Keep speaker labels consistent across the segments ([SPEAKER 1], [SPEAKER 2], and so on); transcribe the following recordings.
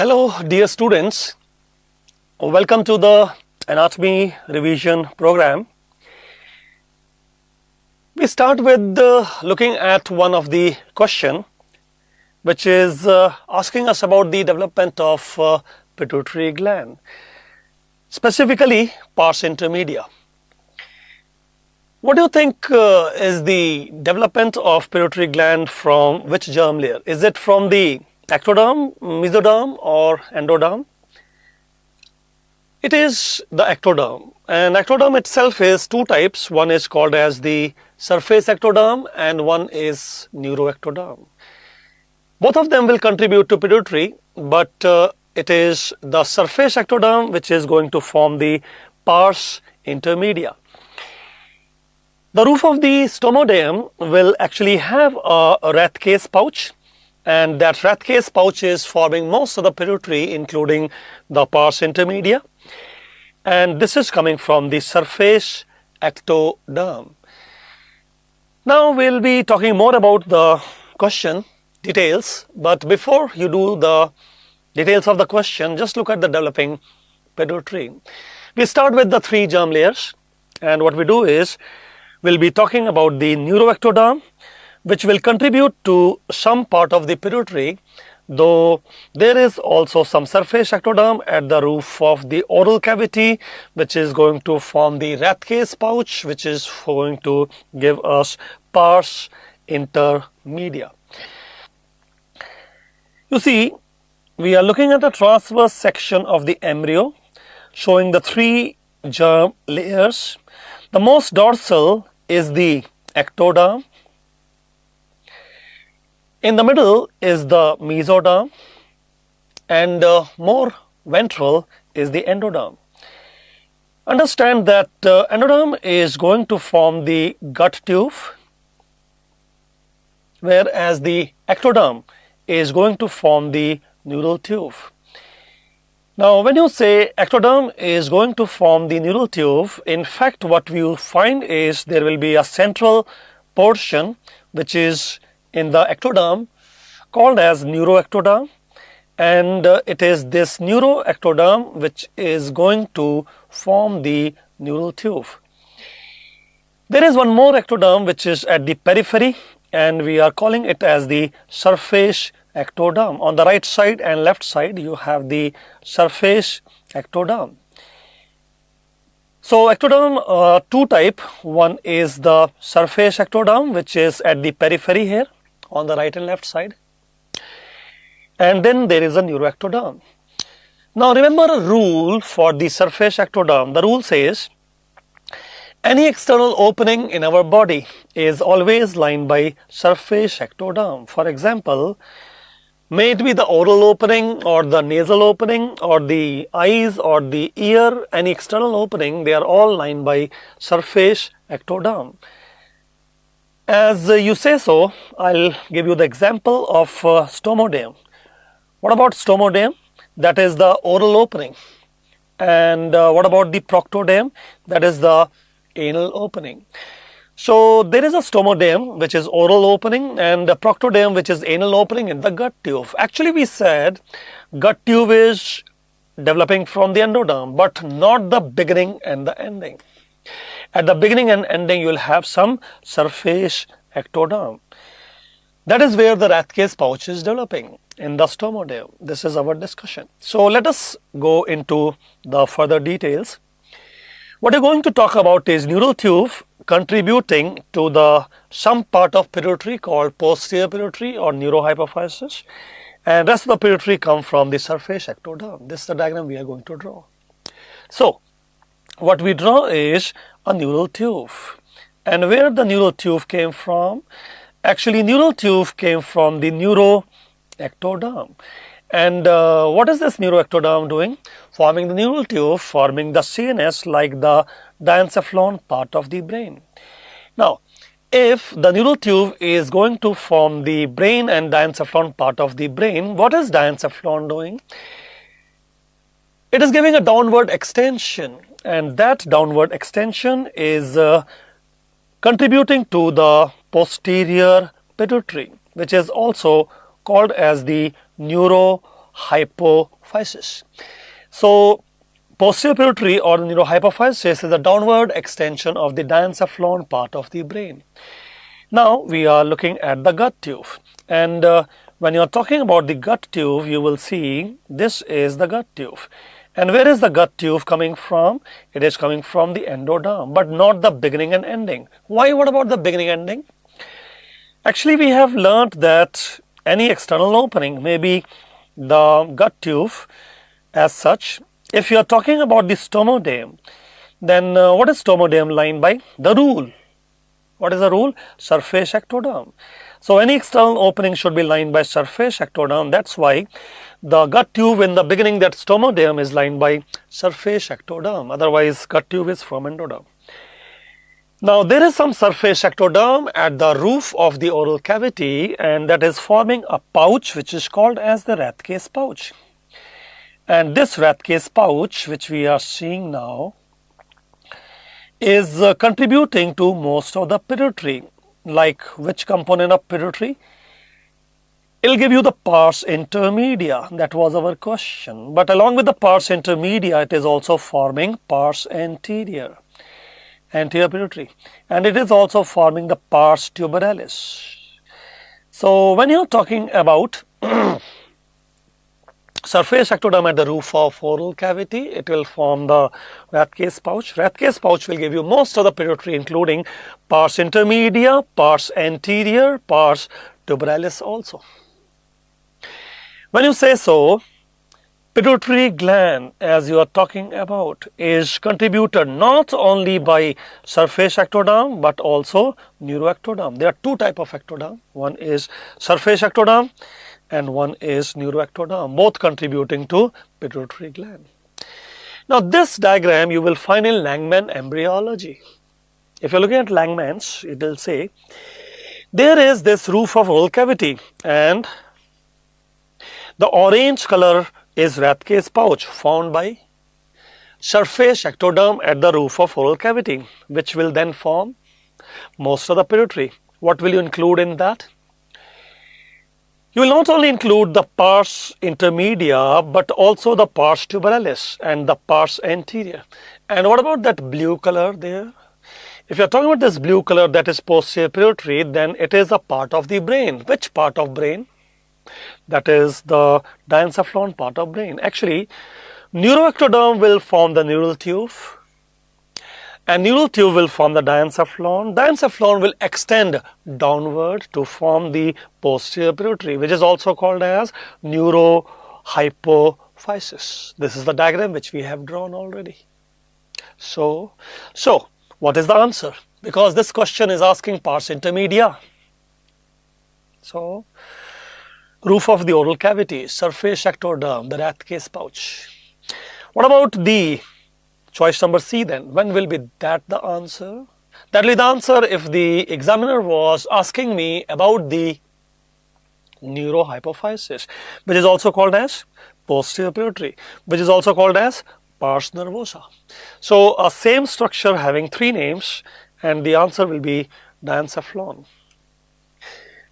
[SPEAKER 1] Hello dear students, welcome to the anatomy revision program. We start with looking at one of the question which is asking us about the development of pituitary gland, specifically pars intermedia. What do you think is the development of pituitary gland from which germ layer? Is it from the ectoderm, mesoderm or endoderm? It is the ectoderm, and ectoderm itself is two types. One is called as the surface ectoderm and one is neuroectoderm. Both of them will contribute to pituitary, but it is the surface ectoderm which is going to form the pars intermedia. The roof of the stomodeum will actually have a rat case pouch, and that rat case pouch is forming most of the pituitary, including the pars intermedia, and this is coming from the surface ectoderm. Now we'll be talking more about the question details, but before you do the details of the question, just look at the developing pituitary. We start with the three germ layers, and what we do is we'll be talking about the neuroectoderm, which will contribute to some part of the pituitary, though there is also some surface ectoderm at the roof of the oral cavity, which is going to form the rat case pouch, which is going to give us pars intermedia. You see, we are looking at the transverse section of the embryo showing the three germ layers. The most dorsal is the ectoderm. In the middle is the mesoderm, and more ventral is the endoderm. Understand that endoderm is going to form the gut tube, whereas the ectoderm is going to form the neural tube. Now, when you say ectoderm is going to form the neural tube, in fact what we will find is there will be a central portion which is in the ectoderm called as neuroectoderm, and it is this neuroectoderm which is going to form the neural tube. There is one more ectoderm which is at the periphery, and we are calling it as the surface ectoderm. On the right side and left side you have the surface ectoderm. So ectoderm two type. One is the surface ectoderm, which is at the periphery here on the right and left side, and then there is a neuroectoderm. Now remember a rule for the surface ectoderm. The rule says any external opening in our body is always lined by surface ectoderm. For example, may it be the oral opening or the nasal opening or the eyes or the ear, any external opening, they are all lined by surface ectoderm. As you say so, I'll give you the example of stomodeum. What about stomodeum? That is the oral opening. And what about the proctodeum? That is the anal opening. So there is a stomodeum which is oral opening and a proctodeum which is anal opening in the gut tube. Actually we said gut tube is developing from the endoderm, but not the beginning and the ending. At the beginning and ending you will have some surface ectoderm. That is where the rat case pouch is developing, in the stomodeum. This is our discussion. So let us go into the further details. What we are going to talk about is neural tube contributing to the some part of pituitary called posterior pituitary or neurohypophysis, and rest of the pituitary come from the surface ectoderm. This is the diagram we are going to draw. So what we draw is a neural tube, and where the neural tube came from? Actually neural tube came from the neuroectoderm. And what is this neuroectoderm doing? Forming the neural tube, forming the CNS like the diencephalon part of the brain. Now, if the neural tube is going to form the brain and diencephalon part of the brain, what is diencephalon doing? It is giving a downward extension, and that downward extension is contributing to the posterior pituitary, which is also called as the neurohypophysis. neurohypophysis. So posterior pituitary or neurohypophysis is a downward extension of the diencephalon part of the brain. Now we are looking at the gut tube, and when you are talking about the gut tube, you will see this is the gut tube. And where is the gut tube coming from? It is coming from the endoderm, but not the beginning and ending. Why? What about the beginning ending? Actually, we have learnt that any external opening may be the gut tube as such. If you are talking about the stomoderm, then what is stomoderm lined by? The rule. What is the rule? Surface ectoderm. So any external opening should be lined by surface ectoderm. That's why the gut tube in the beginning, that stomoderm, is lined by surface ectoderm. Otherwise, gut tube is from endoderm. Now there is some surface ectoderm at the roof of the oral cavity, and that is forming a pouch which is called as the Rathke's pouch. And this Rathke's pouch, which we are seeing now, is contributing to most of the pituitary. Like which component of pituitary? It will give you the pars intermedia. That was our question. But along with the pars intermedia, it is also forming pars anterior pituitary, and it is also forming the pars tuberalis. So when you are talking about surface ectoderm at the roof of oral cavity, it will form the Rathke's pouch. Rathke's pouch will give you most of the pituitary, including pars intermedia, pars anterior, pars tuberalis also. When you say so, pituitary gland, as you are talking about, is contributed not only by surface ectoderm but also neuroectoderm. There are two types of ectoderm. One is surface ectoderm and one is neuroectoderm, both contributing to pituitary gland. Now this diagram you will find in Langman embryology. If you are looking at Langman's, it will say there is this roof of oral cavity, and the orange color is Rathke's pouch found by surface ectoderm at the roof of oral cavity, which will then form most of the pituitary. What will you include in that? You will not only include the pars intermedia but also the pars tuberalis and the pars anterior. And what about that blue color there? If you are talking about this blue color, that is posterior pituitary, then it is a part of the brain. Which part of brain? That is the diencephalon part of brain. Actually, neuroectoderm will form the neural tube, and neural tube will form the diencephalon. Diencephalon will extend downward to form the posterior pituitary, which is also called as neurohypophysis. This is the diagram which we have drawn already. So what is the answer? Because this question is asking pars intermedia. So roof of the oral cavity, surface ectoderm, the Rathke's pouch. What about the choice number C then? When will be that the answer? That will be the answer if the examiner was asking me about the neurohypophysis, which is also called as posterior pituitary, which is also called as pars nervosa. So a same structure having three names, and the answer will be diencephalon.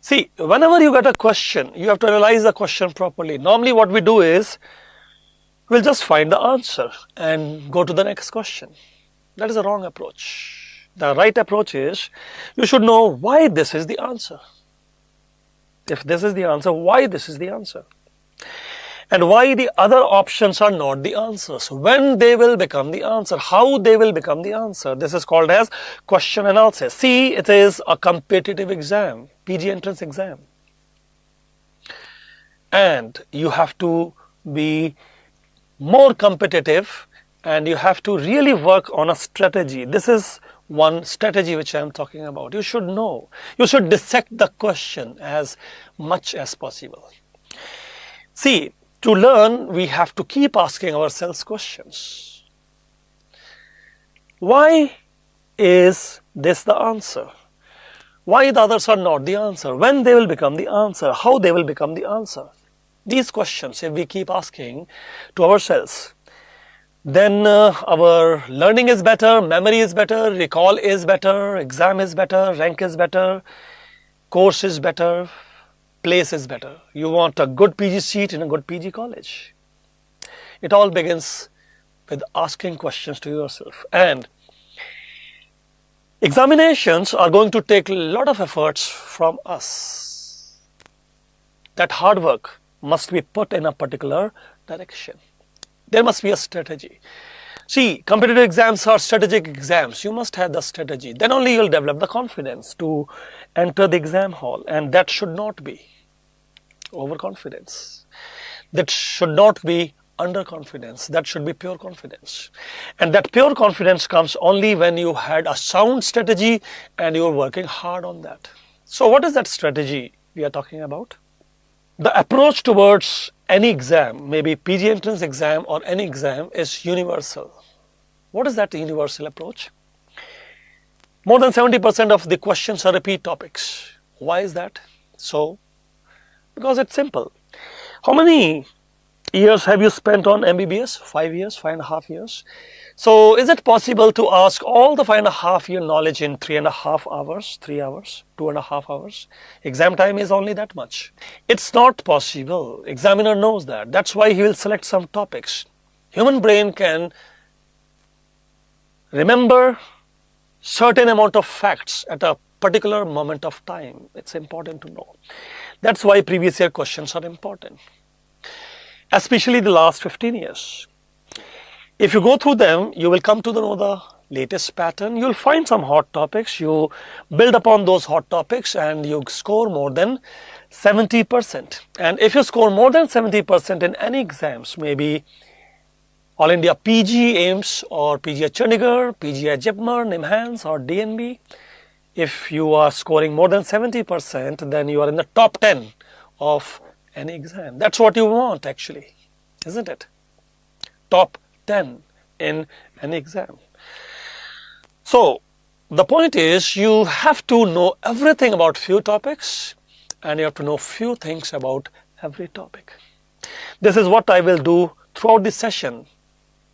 [SPEAKER 1] See, whenever you get a question, you have to analyze the question properly. Normally what we do is, we'll just find the answer and go to the next question. That is a wrong approach. The right approach is, you should know why this is the answer. If this is the answer, why this is the answer? And why the other options are not the answers, when they will become the answer, how they will become the answer. This is called as question analysis. See, it is a competitive exam, PG entrance exam. And you have to be more competitive and you have to really work on a strategy. This is one strategy which I am talking about. You should know, you should dissect the question as much as possible. See, to learn, we have to keep asking ourselves questions. Why is this the answer? Why the others are not the answer? When they will become the answer? How they will become the answer? These questions, if we keep asking to ourselves, then our learning is better, memory is better, recall is better, exam is better, rank is better, course is better, place is better. You want a good PG seat in a good PG college. It all begins with asking questions to yourself. And examinations are going to take a lot of efforts from us. That hard work must be put in a particular direction. There must be a strategy. See, competitive exams are strategic exams. You must have the strategy. Then only you'll develop the confidence to enter the exam hall. And that should not be overconfidence. That should not be underconfidence. That should be pure confidence. And that pure confidence comes only when you had a sound strategy and you're working hard on that. So what is that strategy we are talking about? The approach towards any exam, maybe PG entrance exam or any exam, is universal. What is that universal approach? More than 70% of the questions are repeat topics. Why is that so? Because it's simple. How many years have you spent on MBBS? 5 years, 5.5 years. So is it possible to ask all the 5.5 year knowledge in 3.5 hours, 3 hours, 2.5 hours? Exam time is only that much. It's not possible. Examiner knows that. That's why he will select some topics. Human brain can remember certain amount of facts at a particular moment of time. It's important to know. That's why previous year questions are important, especially the last 15 years. If you go through them, you will come to know the latest pattern. You'll find some hot topics. You build upon those hot topics and you score more than 70%. And if you score more than 70% in any exams, maybe All India PG AIMS or PG at Chandigarh, PG at Jipmer, NIMHANS or DNB, if you are scoring more than 70%, then you are in the top 10 of any exam. That's what you want actually, isn't it? Top 10 in any exam. So the point is, you have to know everything about few topics and you have to know few things about every topic. This is what I will do throughout this session,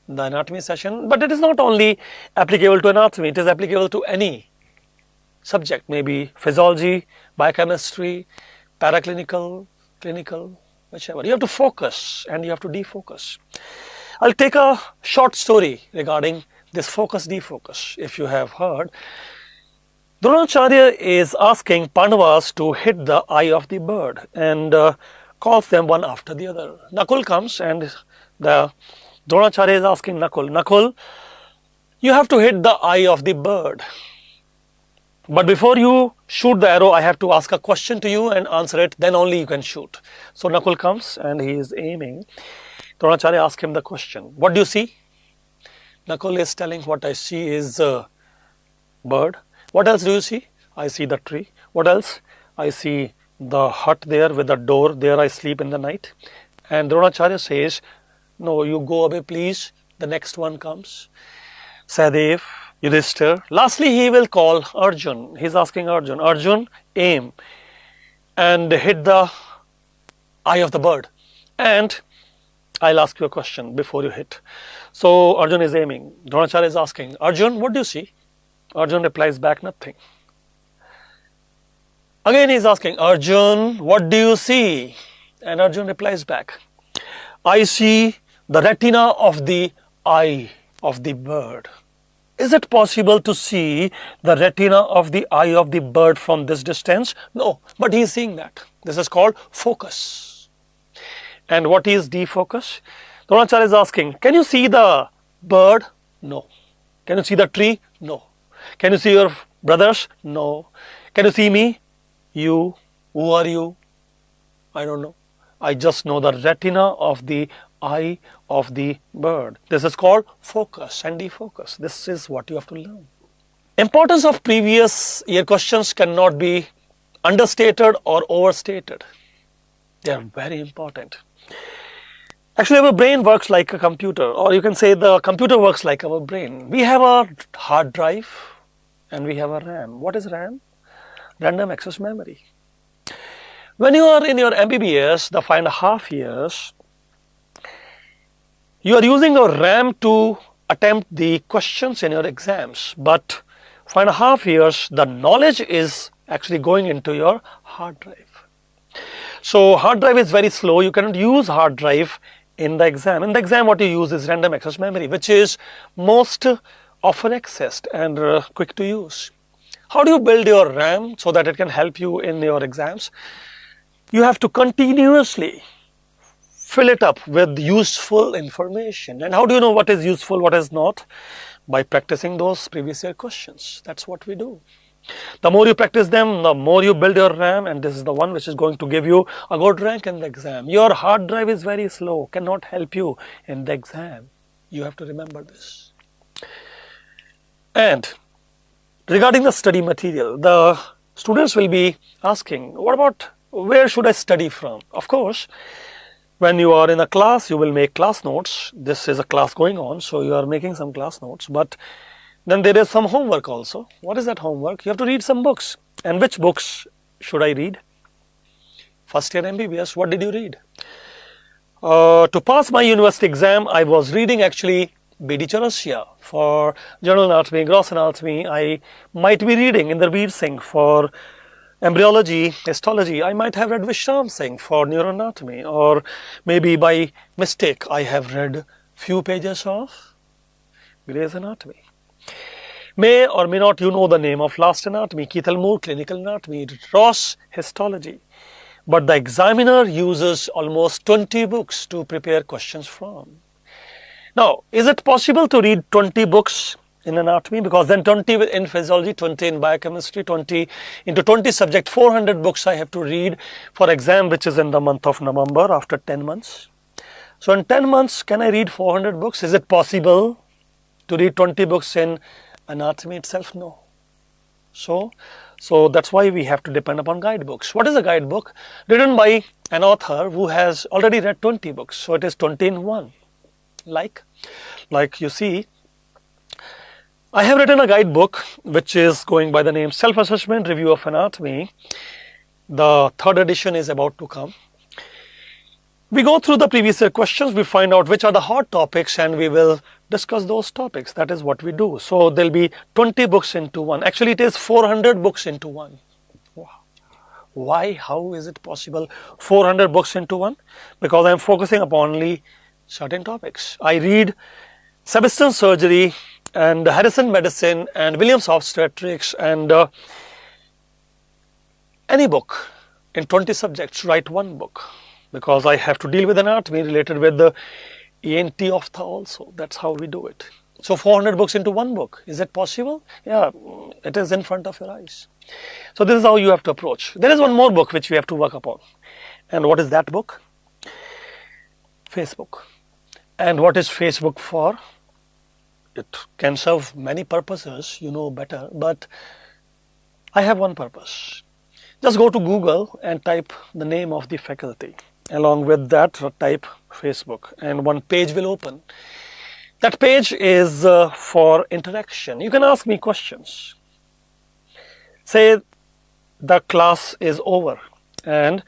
[SPEAKER 1] the anatomy session, but it is not only applicable to anatomy, it is applicable to any subject, maybe physiology, biochemistry, paraclinical, clinical, whichever. You have to focus and you have to defocus. I'll take a short story regarding this focus defocus. If you have heard, Dronacharya is asking Pandavas to hit the eye of the bird and calls them one after the other. Nakul comes and the Dronacharya is asking Nakul, Nakul, you have to hit the eye of the bird. But before you shoot the arrow, I have to ask a question to you and answer it, then only you can shoot. So Nakul comes and he is aiming. Dronacharya asks him the question, what do you see? Nakul is telling, what I see is a bird. What else do you see? I see the tree. What else? I see the hut there with the door. There I sleep in the night. And Dronacharya says, no, you go away please. The next one comes. Sahadev, Yudhishthir. Lastly, he will call Arjun. He's asking Arjun, Arjun, aim and hit the eye of the bird. And I'll ask you a question before you hit. So Arjun is aiming. Dronacharya is asking, Arjun, what do you see? Arjun replies back, nothing. Again he is asking, Arjun, what do you see? And Arjun replies back, I see the retina of the eye of the bird. Is it possible to see the retina of the eye of the bird from this distance? No, but he is seeing that. This is called focus. And what is defocus? Dronacharya is asking, can you see the bird? No. Can you see the tree? No. Can you see your brothers? No. Can you see me? You? Who are you? I don't know. I just know the retina of the eye of the bird. This is called focus and defocus. This is what you have to learn. Importance of previous year questions cannot be understated or overstated. They are very important. Actually, our brain works like a computer, or you can say the computer works like our brain. We have a hard drive and we have a RAM. What is RAM? Random access memory. When you are in your MBBS, the 5.5 years, you are using your RAM to attempt the questions in your exams. But 5.5 years, the knowledge is actually going into your hard drive. So hard drive is very slow. You cannot use hard drive in the exam. In the exam, what you use is random access memory, which is most often accessed and quick to use. How do you build your RAM so that it can help you in your exams? You have to continuously fill it up with useful information. And how do you know what is useful, what is not? By practicing those previous year questions. That's what we do. The more you practice them, the more you build your RAM, and this is the one which is going to give you a good rank in the exam. Your hard drive is very slow, cannot help you in the exam. You have to remember this. And regarding the study material, the students will be asking, what about where should I study from? Of course, when you are in a class, you will make class notes. This is a class going on, so you are making some class notes. But then there is some homework also. What is that homework? You have to read some books. And which books should I read? First year MBBS, what did you read? To pass my university exam, I was reading actually B.D. Chaurasia for general anatomy, gross anatomy. I might be reading Inderveer Singh for embryology, histology. I might have read Vishram Singh for neuroanatomy, or maybe by mistake I have read few pages of Gray's Anatomy. May or may not you know the name of Last Anatomy, Keithel Moore Clinical Anatomy, Ross Histology. But the examiner uses almost 20 books to prepare questions from. Now, is it possible to read 20 books in anatomy? Because then 20 in physiology, 20 in biochemistry, 20 into 20 subject, 400 books I have to read for exam, which is in the month of November after 10 months. So in 10 months, can I read 400 books? Is it possible to read 20 books in anatomy itself? No. So that's why we have to depend upon guidebooks. What is a guidebook? Written by an author who has already read 20 books. So it is 20 in 1. Like you see, I have written a guidebook which is going by the name Self-Assessment Review of Anatomy. The 3rd edition is about to come. We go through the previous year questions, we find out which are the hot topics, and we will discuss those topics. That is what we do. So there will be 20 books into one. Actually, it is 400 books into one. Wow. Why? How is it possible? 400 books into one? Because I am focusing upon only certain topics. I read Sebastian Surgery and Harrison Medicine and Williams Obstetrics and any book in 20 subjects, write one book. Because I have to deal with anatomy related with the ENT ophtha also. That's how we do it. So 400 books into one book. Is it possible? Yeah, it is in front of your eyes. So this is how you have to approach. There is one more book which we have to work upon. And what is that book? Facebook. And what is Facebook for? It can serve many purposes, you know better, but I have one purpose. Just go to Google and type the name of the faculty. Along with that, type Facebook and one page will open. That page is for interaction. You can ask me questions. Say the class is over and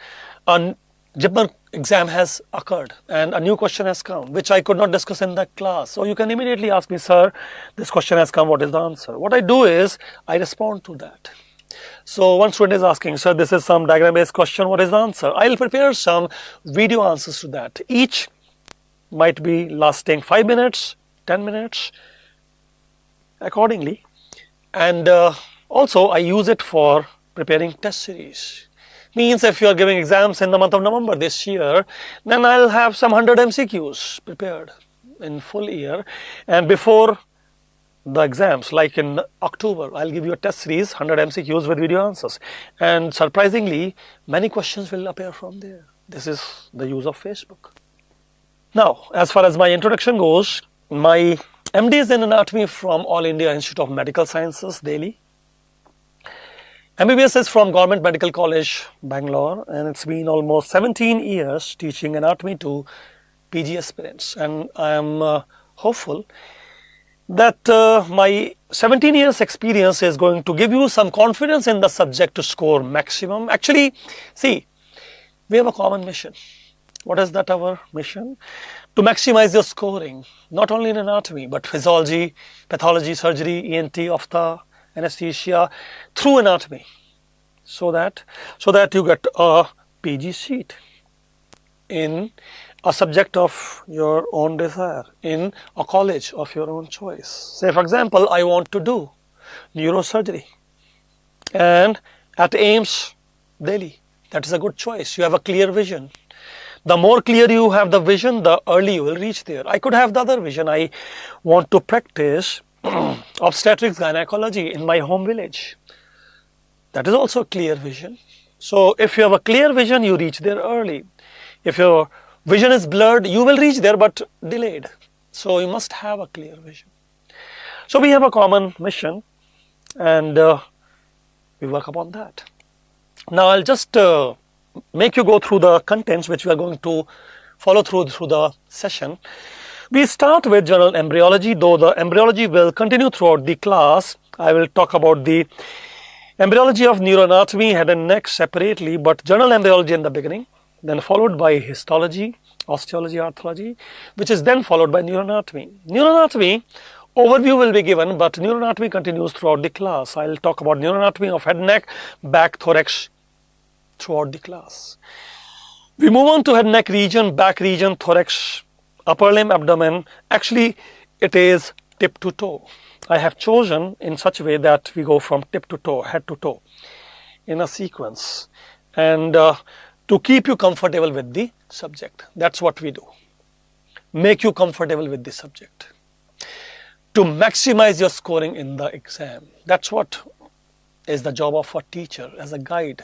[SPEAKER 1] a JIPMER exam has occurred and a new question has come which I could not discuss in that class. So you can immediately ask me, sir, this question has come, what is the answer? What I do is I respond to that. So one student is asking, sir, this is some diagram based question, what is the answer? I'll prepare some video answers to that. Each might be lasting 5 minutes, 10 minutes accordingly. And also I use it for preparing test series. Means if you are giving exams in the month of November this year, then I'll have some 100 MCQs prepared in full year. And before the exams, like in October, I'll give you a test series, 100 MCQs with video answers. And surprisingly, many questions will appear from there. This is the use of Facebook. Now, as far as my introduction goes, my MD is in anatomy from All India Institute of Medical Sciences, Delhi. MBBS is from Government Medical College, Bangalore, and it's been almost 17 years teaching anatomy to PG aspirants. And I am hopeful that my 17 years experience is going to give you some confidence in the subject to score maximum. Actually, see, we have a common mission. What is that our mission? To maximize your scoring, not only in anatomy, but physiology, pathology, surgery, ENT, ophtha, anesthesia, through anatomy. So that you get a PG seat in a subject of your own desire, in a college of your own choice. Say for example, I want to do neurosurgery and at AIMS, Delhi. That is a good choice. You have a clear vision. The more clear you have the vision, the early you will reach there. I could have the other vision. I want to practice obstetrics gynecology in my home village. That is also a clear vision. So if you have a clear vision, you reach there early. If your vision is blurred, you will reach there but delayed. So you must have a clear vision. So we have a common mission and we work upon that. Now I'll just make you go through the contents which we are going to follow through the session. We start with general embryology, though the embryology will continue throughout the class. I will talk about the embryology of neuroanatomy, head and neck separately, but general embryology in the beginning, then followed by histology, osteology, arthology, which is then followed by neuroanatomy. Neuroanatomy overview will be given, but neuroanatomy continues throughout the class. I'll talk about neuroanatomy of head and neck, back, thorax throughout the class. We move on to head and neck region, back region, thorax, upper limb, abdomen. Actually, it is tip to toe. I have chosen in such a way that we go from tip to toe, head to toe in a sequence, and to keep you comfortable with the subject. That's what we do. Make you comfortable with the subject. To maximize your scoring in the exam. That's what is the job of a teacher as a guide.